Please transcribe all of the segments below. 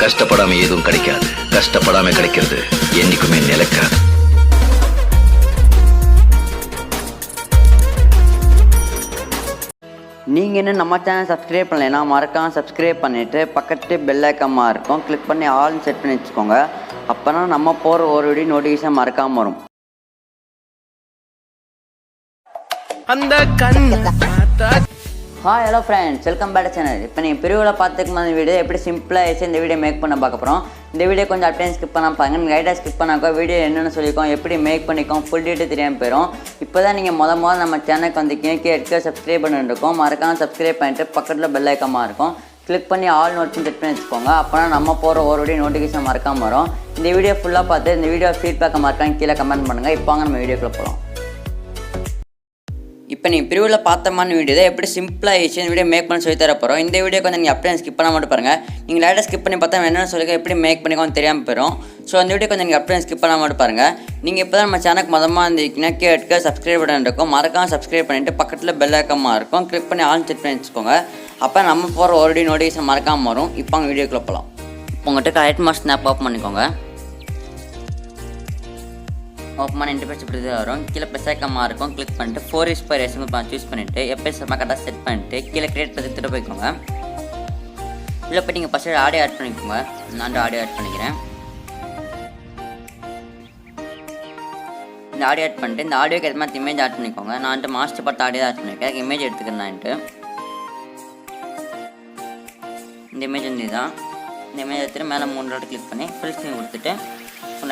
கஷ்டப்படாம எதுவும் கிடைக்காது. கஷ்டப்படாம கிடைக்கிறது என்னைக்குமே நிலைக்காது. நீங்கள் இன்னும் நம்ம சேனல் சப்ஸ்கிரைப் பண்ணலைன்னா மறக்காமல் சப்ஸ்கிரைப் பண்ணிவிட்டு பக்கத்து பெல் ஐக்கானாக இருக்கும் கிளிக் பண்ணி ஆல்னு செட் பண்ணி வச்சுக்கோங்க. அப்போ தான் நம்ம போகிற ஒரு வீடியோ நோட்டிஃபிகேஷன் மறக்காமல் வரும். அந்த கண் hi hello friends, welcome back to channel. இப்போ நீங்கள் பிரிவில் பார்த்துக்கும் அந்த வீடியோ எப்படி சிம்பிளாக ஆயிடுச்சு இந்த வீடியோ மேக் பண்ண பார்க்க போகிறோம். இந்த வீடியோ கொஞ்சம் அப்படியே ஸ்கிப் பண்ணால் பாருங்க. நீங்கள் கைடாக ஸ்கிப் பண்ணாக்கோ வீடியோ என்னென்னு சொல்லியிருக்கோம், எப்படி மேக் பண்ணிக்கோம், ஃபுல் டீட்டெயில் தெரியாமல் போயிடும். இப்போ தான் நீங்கள் முதல்ல நம்ம சேனலுக்கு வந்து கீழே சப்ஸ்கிரைப் பண்ணிட்டுருக்கோம். மறக்காமல் சப்ஸ்கிரைப் பண்ணிட்டு பக்கத்தில் பெல் ஐக்கானாக இருக்கும் கிளிக் பண்ணி ஆல் நோட்ஸ் செட் பண்ணி வச்சுக்கோங்க. அப்போனா நம்ம போகிற ஒரு வீடியோ நோட்டிஃபிகேஷன் மறக்காமல் வரும். இந்த வீடியோ ஃபுல்லாக பார்த்து இந்த வீடியோ ஃபீட்பேக்கை மறக்காம கீழே கமெண்ட் பண்ணுங்கள். இப்போ நம்ம வீடியோக்குள்ளே போகலாம். இப்போ நீங்கள் பிரிவில் பார்த்தமான வீடியோ தான் எப்படி சிம்பிளாக ஆயிடுச்சு இந்த வீடியோ மேக் பண்ணி சொல்லி தர போகிறோம். இந்த வீடியோ கொஞ்சம் நீங்கள் அப்படியே ஸ்கிப் பண்ண மட்டும் பாருங்கள். நீங்கள் லைட்டாக ஸ்கிப் பண்ணி பார்த்தா என்னென்னு சொல்லி எப்படி மேக் பண்ணிக்கோன்னு தெரியாமல் போயிடும். ஸோ அந்த வீடியோ கொஞ்சம் நீங்கள் அப்படியே ஸ்கிப் பண்ண மட்டும் பாருங்கள். நீங்கள் இப்போ தான் நம்ம சேனலுக்கு மொதமாக இருந்தீங்கன்னா கீழே சப்ஸ்கிரைப் பட்டன் இருக்கும். மறக்காமல் சப்ஸ்கிரைப் பண்ணிவிட்டு பக்கத்தில் பெல் ஐக்கானாக இருக்கும் கிளிக் பண்ணி ஆல் செட் பண்ணி வச்சுக்கோங்க. அப்போ நம்ம போகிற ஒரு வீடியோ நோட்டிஃபிகேஷன் மறக்காமல் வரும். இப்போ அவங்க வீடியோக்குள்ளே போகலாம். உங்கள்கிட்ட Alight Motion App ஓப்பன் பண்ணிக்கோங்க. ஓப்பன் பண்ணி இன்டர்ஃபேஸ் இப்படி தான் வரும். கீழே ப்ளஸ் ஐக்கானாக இருக்கும் கிளிக் பண்ணிட்டு 4:8 சூஸ் பண்ணிவிட்டு எப்போ கரெக்டாக செட் பண்ணிவிட்டு கீழே கிரியேட் பண்ணி திட்டு போய்க்கோங்க. இதில் போய்ட்டு நீங்கள் ஃபஸ்ட்டு ஆடியோ ஆட் பண்ணிக்கோங்க. நான் ஆடியோ ஆட் பண்ணிக்கிறேன். இந்த ஆடியோ ஆட் பண்ணிட்டு இந்த ஆடியோக்கு எது மாதிரி இமேஜ் ஆட் பண்ணிக்கோங்க. நான் மாஸ்டர் பார்த்து ஆடியோ ஆட் பண்ணியிருக்கேன். இமேஜ் எடுத்துக்கிறேன். இந்த இமேஜ் வந்து இதுதான். இந்த இமேஜ் எடுத்துகிட்டு மேலே 3 டாட் கிளிக் பண்ணி ஃபுல் ஸ்க்ரீன் கொடுத்துட்டு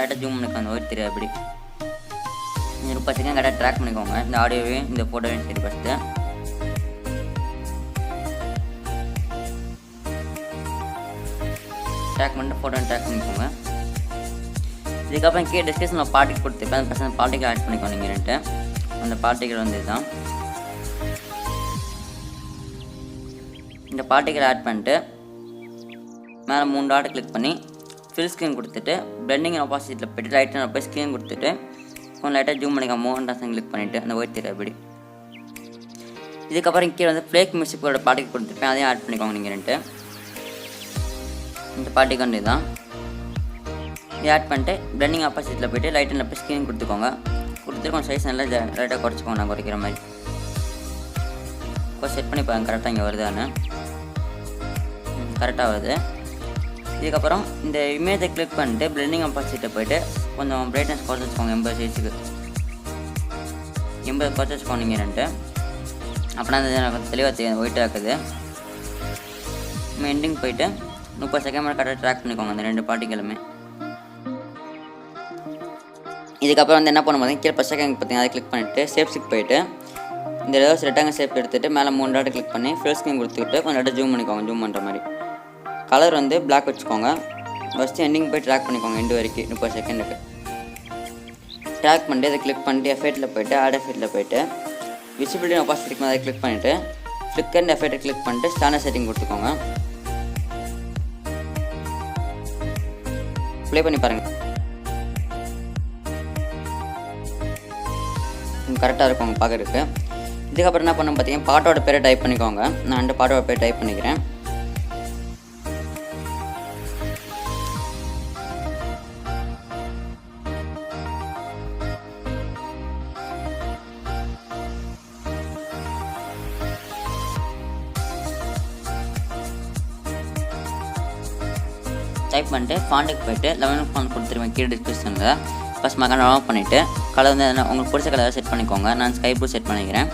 லைட்டாக ஜூம் பண்ணிக்கோங்க. ஒயிட் தெரியாது அப்படி 30 செகண்ட் கரெக்டாக ட்ராக் பண்ணிக்கோங்க. இந்த ஆடியோவையும் இந்த ஃபோட்டோவையும் சரி ஃபஸ்ட்டு ட்ராக் பண்ணிட்டு ஃபோட்டோவை ட்ராக் பண்ணிக்கோங்க. இதுக்கப்புறம் கீழே டிஸ்கிரிப்ஷனில் பார்ட்டிக்கு கொடுத்துருப்பேன். அந்த பர்சன் பார்ட்டிக்கல் ஆட் பண்ணிக்கோங்க. நீங்கள் அந்த பார்ட்டிக்கல் வந்து இதுதான். இந்த பார்ட்டிக்கல் ஆட் பண்ணிட்டு மேலே 3 டாட் கிளிக் பண்ணி ஃபில் ஸ்க்ரீன் கொடுத்துட்டு பிளெண்டிங் ஆப்போசிட்டில் போய்ட்டு லைட்டாக போய் ஸ்க்ரீன் கொடுத்துட்டு கொஞ்சம் லைட்டாக ஜூம் பண்ணிக்கோங்க. 3 கிளிக் பண்ணிவிட்டு அந்த ஒயிட் தெரியாது அப்படி. இதுக்கப்புறம் கீழே வந்து ஃப்ளேக் மியூசிக்கோட பாட்டுக்கு கொடுத்துருப்பேன். அதையும் ஆட் பண்ணிக்கோங்க. நீங்கள் இந்த பாட்டுக்கு வந்து இதுதான். இதை ஆட் பண்ணிட்டு பிளெண்டிங் ஆப்போசிட்டில் போய்ட்டு லைட்டில் போய் ஸ்க்ரீன் கொடுத்துக்கோங்க. கொடுத்துட்டு கொஞ்சம் சைஸ் நல்லா லைட்டாக குறைச்சிக்கோங்க. நான் குறைக்கிற மாதிரி கொஞ்சம் செட் பண்ணி பாருங்க கரெக்டாக இங்கே வருதான்னு. கரெக்டாக வருது. இதுக்கப்புறம் இந்த இமேஜை கிளிக் பண்ணிட்டு பிளெண்டிங் ஆப்போசிட்டில் போய்ட்டு கொஞ்சம் பிரைட்னஸ் குறைச்சி வச்சுக்கோங்க. 80 சைஸுக்கு 80 குறைச்சி வச்சுக்கோங்க. நீங்கள் அப்படின்னா அந்த கொஞ்சம் தெளிவாக தெரியும் ஒயிட்டாக இருக்குது. நம்ம எண்டிங் போய்ட்டு 30 செகண்ட் மேலே கரெக்டாக ட்ராக் பண்ணிக்கோங்க. அந்த 2 பார்ட்டிகளுமே. இதுக்கப்புறம் வந்து என்ன பண்ண பார்த்தீங்கன்னா கீழே 10 செகண்ட் பார்த்தீங்கன்னா அதை கிளிக் பண்ணிவிட்டு ஷேப்ஸுக்கு போய்ட்டு இந்த ஏதாவது ரெட்டாங்க ஷேப் எடுத்துகிட்டு மேலே 3 டாட் கிளிக் பண்ணி ஃபுல் ஸ்க்ரீன் கொடுத்துக்கிட்டு கொஞ்சம் லைட்டாக ஜூம் பண்ணிக்கோங்க. ஜூம் பண்ணுற மாதிரி கலர் வந்து பிளாக் வச்சுக்கோங்க. ஃபஸ்ட்டு எண்டிங் போய் ட்ராக் பண்ணிக்கோங்க. எண்டு வரைக்கும் 30 செகண்டுக்கு ட்ராக் பண்ணிட்டு அதை கிளிக் பண்ணிட்டு எஃபெக்ட்டில் போய்ட்டு ஆட் எஃபெக்ட்டில் போய்ட்டு விசிபிலிட்டி ஆப்போசிட்டிக்கு அதை கிளிக் பண்ணிவிட்டு ஃப்ளிக்கர் எஃபெக்ட்டை கிளிக் பண்ணிட்டு ஸ்டாண்டர்ட் செட்டிங் கொடுத்துக்கோங்க. ப்ளே பண்ணி பாருங்கள். கரெக்டாக இருக்கும் பார்க்குறதுக்கு. இதுக்கப்புறம் என்ன பண்ணணும் பார்த்தீங்கன்னா பாட்டோட பேரை டைப் பண்ணிக்கோங்க. நான் பாட்டோட பேர் டைப் பண்ணிக்கிறேன். டைப் பண்ணிட்டு ஃபாண்ட்டுக்கு போய்ட்டு 11 ஃபாண்ட் கொடுத்துருவேன். கீழே டிஸ்கிரிப்ஷனில் ஃபஸ்ட் மக்கான டவுன்லோட் பண்ணிவிட்டு கலர் வந்து உங்களுக்கு பிடிச்ச கலரை செட் பண்ணிக்கோங்க. நான் ஸ்கை ப்ளூ செட் பண்ணிக்கிறேன்.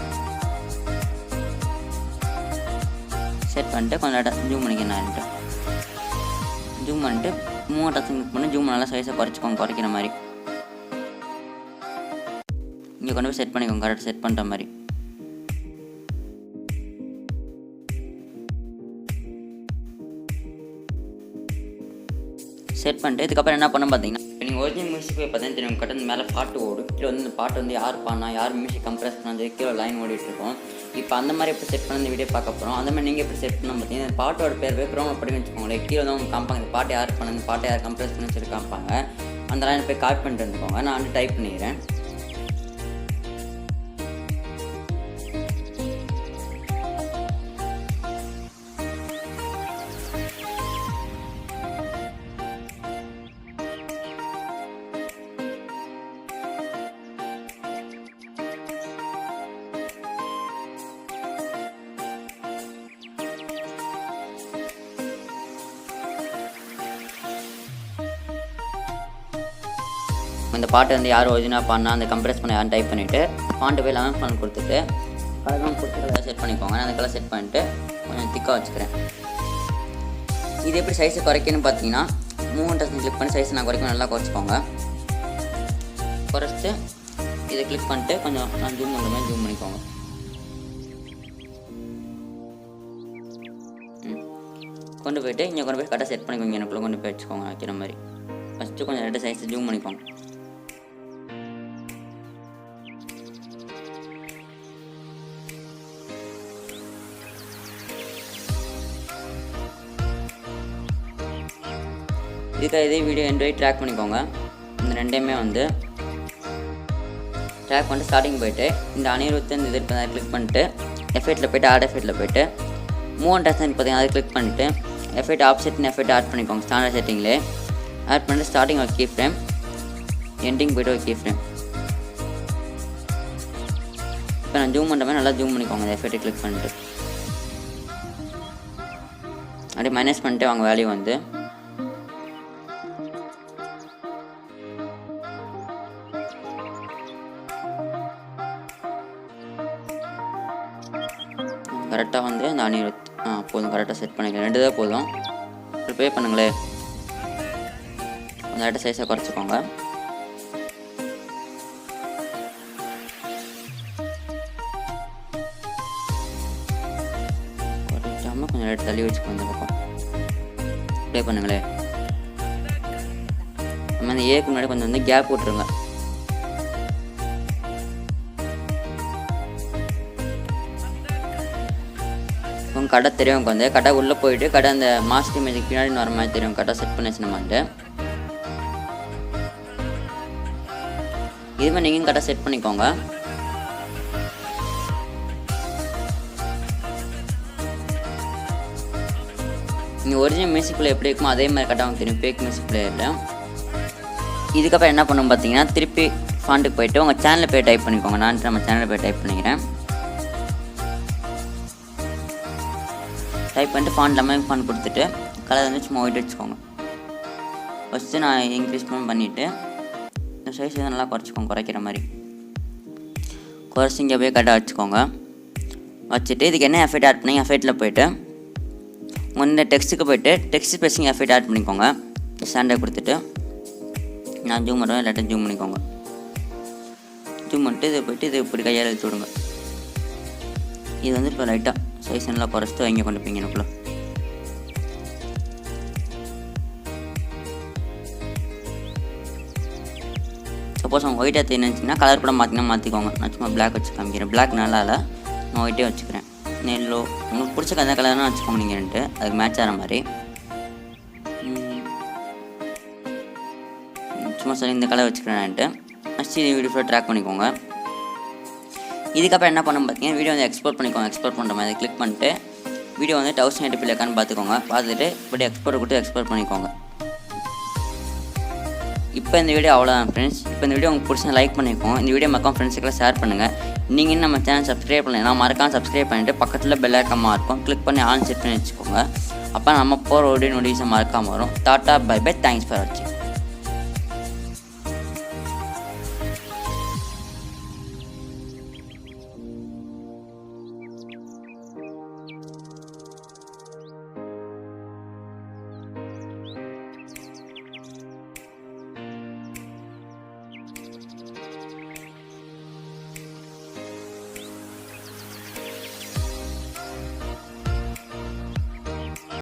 செட் பண்ணிட்டு கொஞ்சம் லைட்டாக ஜூம் பண்ணிக்கிறேன். ஜூம் பண்ணிட்டு 3 கிளிக் பண்ணி ஜூம் நல்லா சைஸை குறைச்சிக்கோங்க. குறைக்கிற மாதிரி இங்கே கொண்டு போய் செட் பண்ணிக்கோங்க. கரெக்டாக செட் பண்ணுற மாதிரி செட் பண்ணிட்டு இதுக்கப்புறம் என்ன பண்ண பார்த்தீங்கன்னா இப்போ நீங்கள் ஒரிஜினல் மியூசிக் போய் பார்த்தீங்கன்னா தெரியும். கட்ட மேலே பாட்டு ஓடும். கீழே வந்து இந்த பாட்டு வந்து யார் பாடினா யார் மியூசிக் கம்ப்ரெஸ் பண்ணது கீழே லைன் ஓடிட்டுருக்கோம். இப்போ அந்த மாதிரி எப்படி செட் பண்ண இந்த வீடியோ பார்க்க போகிறோம். அந்த மாதிரி நீங்கள் எப்படி செட் பண்ண பார்த்தீங்கன்னா இந்த பாட்டோட பேர் பேக்ரவுண்ட் படிக்க வச்சுக்கோங்களேன். கீழே வந்து அவங்க காமிப்பாங்க இந்த பாட்டு யார் பண்ணது, இந்த பாட்டை யார் கம்ப்ரெஸ் பண்ணி சொல்லி காமிப்பாங்க. அந்த லைன் போய் காப்பி பண்ணிட்டு வந்துக்கோங்க. நான் வந்து டைப் பண்ணிக்கிறேன். இந்த பாட்டு வந்து யார் ஒரிஜினலாக பாடினா அந்த கம்ப்ரெஸ் பண்ண யாரும் டைப் பண்ணிவிட்டு ஃபாண்ட்டு போய் 11 ஃபாண்ட் கொடுத்துட்டு கலர்லாம் கொடுத்து கலர் செட் பண்ணிக்கோங்க. நான் அந்த கலர் செட் பண்ணிவிட்டு கொஞ்சம் திக்காக வச்சுக்கிறேன். இது எப்படி சைஸை குறைக்கணும்னு பார்த்தீங்கன்னா மூவ் டச் கிளிக் பண்ணி சைஸை நான் குறைக்கணும், நல்லா குறைச்சிக்கோங்க. குறைச்சிட்டு இதை கிளிக் பண்ணிட்டு கொஞ்சம் நான் ஜூம் பண்ணுற மாதிரி ஜூம் பண்ணிக்கோங்க. கொண்டு போய்ட்டு இங்கே கொண்டு போய் கரெக்டாக செட் பண்ணிக்கோங்க. எனக்குள்ளே கொண்டு போய் வச்சுக்கோங்க வைக்கிற மாதிரி. ஃபஸ்ட்டு கொஞ்சம் 2 சைஸை ஜூம் பண்ணிக்கோங்க. இதுக்காக இதே வீடியோ எண்ட் ட்ராக் பண்ணிக்கோங்க. இந்த ரெண்டையுமே வந்து ட்ராக் பண்ணிட்டு ஸ்டார்டிங் போய்ட்டு இந்த அனிருத்து இந்த இது கிளிக் பண்ணிட்டு எஃபெக்ட்டில் போய்ட்டு ஆட் எஃபெக்ட்டில் போய்ட்டு மூவ் டச் பார்த்தீங்கன்னா அதை கிளிக் பண்ணிவிட்டு எஃபெக்ட் ஆப்செட்னு எஃபெக்ட் ஆட் பண்ணிக்கோங்க. ஸ்டாண்டர்ட் செட்டிங்லேயே ஆட் பண்ணிட்டு ஸ்டார்டிங் ஒரு கீ ஃப்ரேம், எண்டிங் போய்ட்டு ஒரு கீ ஃப்ரேம். இப்போ நான் ஜூம் பண்ணுற மாதிரி நல்லா ஜூம் பண்ணிக்கோங்க. இந்த எஃபெக்ட்டை கிளிக் பண்ணிட்டு அப்படியே மைனஸ் பண்ணிட்டு அவங்க வேல்யூ வந்து கரெக்டாக வந்து அந்த அனிருத் போதும், கரெக்டாக செட் பண்ணிக்கலாம். 2 தான் போதும். ப்ரிப்பேர் பண்ணுங்களே. அந்த டேட்டா சைஸை குறைச்சிக்கோங்க. குறைச்சாமல் கொஞ்சம் ரேட் தள்ளி வச்சுக்கோங்க. இந்த பக்கம் ப்ளே பண்ணுங்களே. நம்ம அந்த ஏக்கு முன்னாடி கொஞ்சம் வந்து கேப் விட்டுருங்க. கடை தெரியும், வந்து கடை உள்ளே போயிட்டு கடை அந்த மாஸ்டர் இமேஜுக்கு பின்னாடி வர மாதிரி தெரியும். கடை செட் பண்ணி வச்சுனமான்ட்டு இதுமாதிரி நீங்களும் கடை செட் பண்ணிக்கோங்க. நீங்கள் ஒரிஜினல் மியூசிக் பிளே எப்படி இருக்குமோ அதே மாதிரி கட்டாக தெரியும் ஃபேக் மியூசிக் பிளேயரில். இதுக்கப்புறம் என்ன பண்ணணும் பார்த்தீங்கன்னா திருப்பி ஃபாண்ட்டுக்கு போய்ட்டு உங்கள் சேனலில் போய் டைப் பண்ணிக்கோங்க. நான் நம்ம சேனலில் போய் டைப் பண்ணிக்கிறேன். டைப் பண்ணிட்டு ஃபாண்ட் எல்லாமே ஃபாண்ட் கொடுத்துட்டு கலர் வந்து சும்மா ஒயிட் வச்சுக்கோங்க. ஃபஸ்ட்டு நான் இன்க்ரீஸ் பண்ணிவிட்டு இந்த சைஸ் இதை நல்லா குறைச்சிக்கோங்க. குறைக்கிற மாதிரி குறைச்சி இங்கே போய் கரெக்டாக வச்சுக்கோங்க. வச்சுட்டு இதுக்கு என்ன எஃபெக்ட் ஆட் பண்ணி எஃபெக்ட்டில் போய்ட்டு உங்கள் இந்த டெக்ஸ்ட்டுக்கு போய்ட்டு டெக்ஸ்ட் ஸ்பேசிங் எஃபெக்ட் ஆட் பண்ணிக்கோங்க. ஸ்டாண்டர்ட் கொடுத்துட்டு நான் ஜூம் பண்ணுவேன், இல்லாட்டி ஜூம் பண்ணிக்கோங்க. ஜூம் பண்ணிட்டு இதை போய்ட்டு இது இப்படி கையால் எடுத்து விடுங்க. இது வந்து இப்போ லைட்டாக சைஸ் நல்லா குறைச்சிட்டு வைங்க கொண்டு போய்ங்க. எனக்குள்ள சப்போஸ் அவங்க ஒயிட்டாக தெரிஞ்சுன்னா கலர் கூட மாற்றிக்கோங்க. நான் சும்மா பிளாக் வச்சு காமிக்கிறேன். பிளாக் நல்லா இல்லை, நான் ஒயிட்டே வச்சுக்கிறேன். நெல்லோ உங்களுக்கு பிடிச்ச எந்த கலர்னா வச்சுக்கோங்க நீங்கள்ட்டு அதுக்கு மேட்ச் ஆகிற மாதிரி. சும்மா சரி இந்த கலர் வச்சுக்கிறேன்ட்டு நெக்ஸ்ட் இது வீடியோ ஃபுல்லாக ட்ராக் பண்ணிக்கோங்க. இதுக்கப்புறம் என்ன பண்ணணும் பார்த்தீங்கன்னா வீடியோ வந்து எக்ஸ்போர்ட் பண்ணிக்கோங்க. எக்ஸ்போர்ட் பண்ணுற மாதிரி கிளிக் பண்ணிட்டு வீடியோ வந்து 1080p இருக்கான்னு பார்த்துக்கோங்க. பார்த்துட்டு இப்படி எக்ஸ்போர்ட் கொடுத்து எக்ஸ்போர்ட் பண்ணிக்கோங்க. இப்போ இந்த வீடியோ அவ்வளோதான் ஃப்ரெண்ட்ஸ். இப்போ இந்த வீடியோ உங்களுக்கு பிடிச்சா லைக் பண்ணிக்கோங்க. இந்த வீடியோ மறக்காம ஃப்ரெண்ட்ஸுக்கெல்லாம் ஷேர் பண்ணுங்கள். நீங்கள் நம்ம சேனல் சப்ஸ்கிரைப் பண்ணலாம், மறக்காம சப்ஸ்கிரைப் பண்ணிவிட்டு பக்கத்தில் பெல் ஐக்கான் இருக்கும் கிளிக் பண்ணி ஆன் செட் பண்ணி வச்சுக்கோங்க. அப்போ நம்ம போகிற வீடியோ நோட்டிஃபிகேஷன் மறக்காமல் வரும். Tata bye bye, thanks for வாட்சிங்.